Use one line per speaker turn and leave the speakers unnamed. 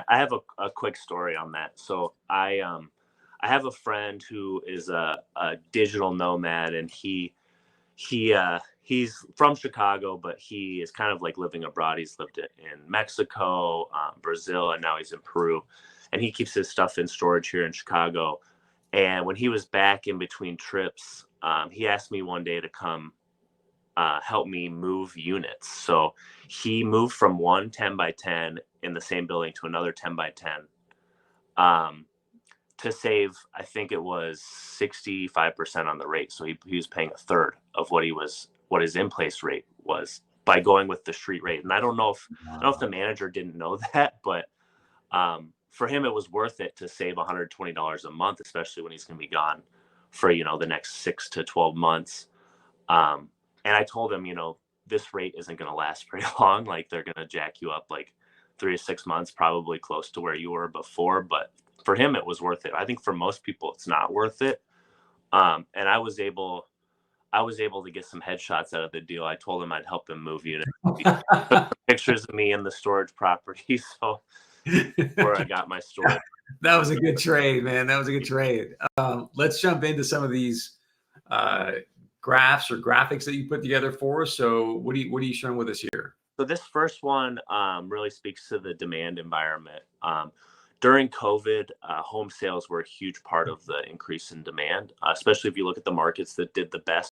Yeah, I have a quick story on that. So I have a friend who is a digital nomad, and he's from Chicago, but he is kind of like living abroad. He's lived in Mexico, Brazil, and now he's in Peru, and he keeps his stuff in storage here in Chicago. And when he was back in between trips, he asked me one day to come help me move units. So he moved from one 10 by 10 in the same building to another 10 by 10 um, to save, I think it was 65% on the rate. So he was paying a third of what his in place rate was by going with the street rate. And I don't know if the
Wow.
manager didn't know that, but for him, it was worth it to save $120 a month, especially when he's going to be gone for, the next 6 to 12 months. Um, and I told him, this rate isn't going to last very long. Like they're going to jack you up like 3 to 6 months, probably close to where you were before. But for him, it was worth it. I think for most people, it's not worth it. And I was able to get some headshots out of the deal. I told him I'd help him move units. He took some pictures of me in the storage property. So where I got my storage.
That was a good trade, man. That was a good trade. Let's jump into some of these uh, graphs or graphics that you put together for us. So what are you showing with us here?
So this first one really speaks to the demand environment. During COVID, home sales were a huge part of the increase in demand, especially if you look at the markets that did the best